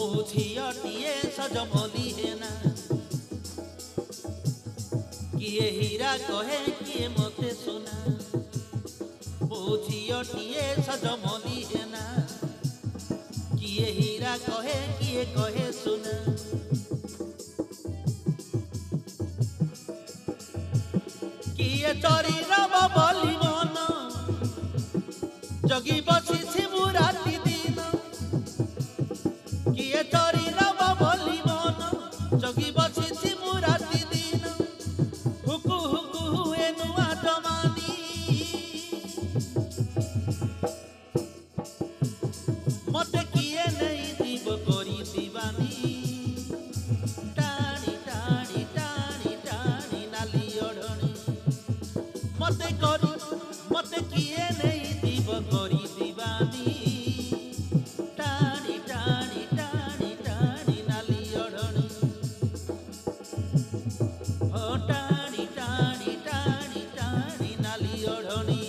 मुझियोटिए सजमली है ना किए हीरा कहे किए मते सुना मुझियोटिए सजमली है ना किए हीरा कहे सुना किए चरी रब बलि मन जगी बसी राति दिन किए चरी रब बलि मन जगी बसी राति दिन हुकु हुकु हुए नुआ जमानी मते किए नहीं दीब करी दीवानी टाणी टाणी टाणी टाणी नाली ओढ़नी मते किए नहीं दीब करी दीवानी टाणी टाणी टाणी टाणी नाली ओढ़नी हो टाणी टाणी टाणी टाणी नाली ओढ़नी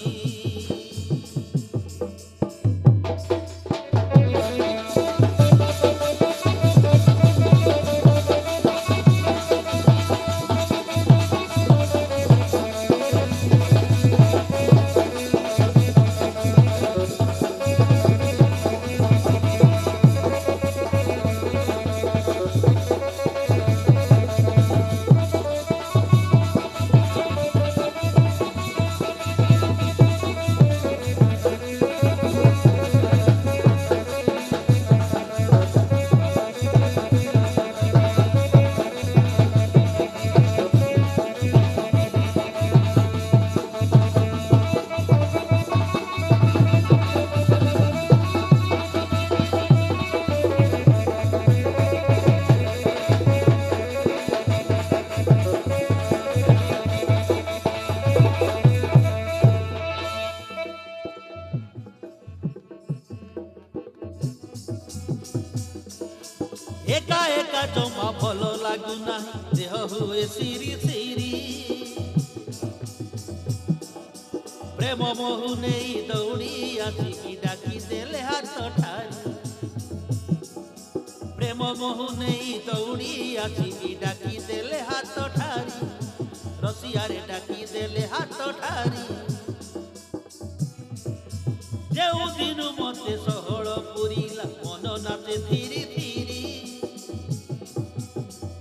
एका एका जमा भलो लागुना देह हुए सिरी सिरी प्रेम मोहु नहीं दौड़ी आसिकी डाकी देले हाथ ठारी प्रेम मोहु नहीं दौड़ी आसिकी डाकी देले हाथ ठारी रसिया रे डाकी देले हाथ ठारी जेउ दिनु मते सहळ पुरीला मन नाचे धीरी धीरी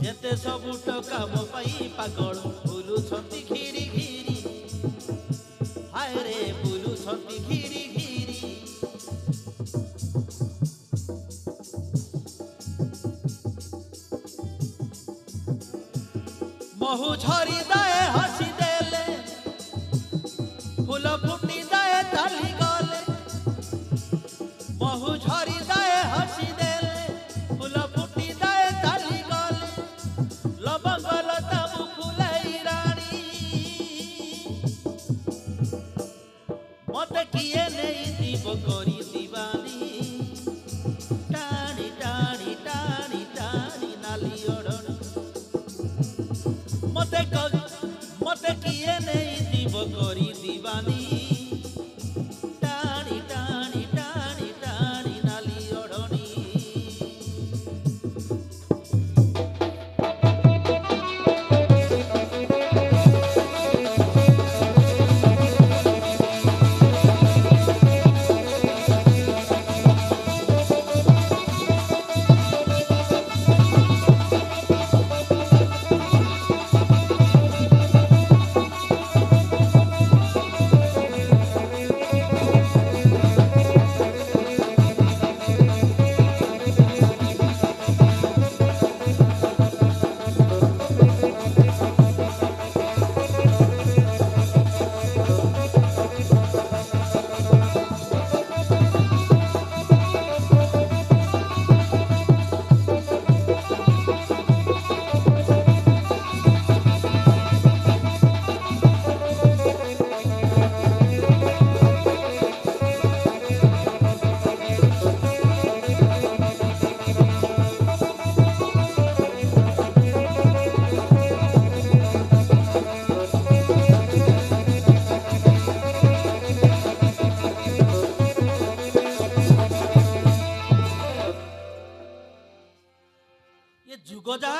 जेते सबुट काम पाई पागल बुलु छती घिरी घिरी हाय रे बुलु छती घिरी घिरी महु झरी दाए हसी देले फूल फुटी दाए चाली गले महु झरी दाए हसी देले फूल फुटी दाए चाली गले लबंगल तबु फुलाई रानी मते किए नहीं दीब करी दीवानी टाणी टाणी टाणी टाणी नाली ओढ़नी मते किए नहीं दीब करी दीवानी टाणी टाणी टाणी टाणी नाली ओढ़नी ଏ ଯୁଗ ଯାହା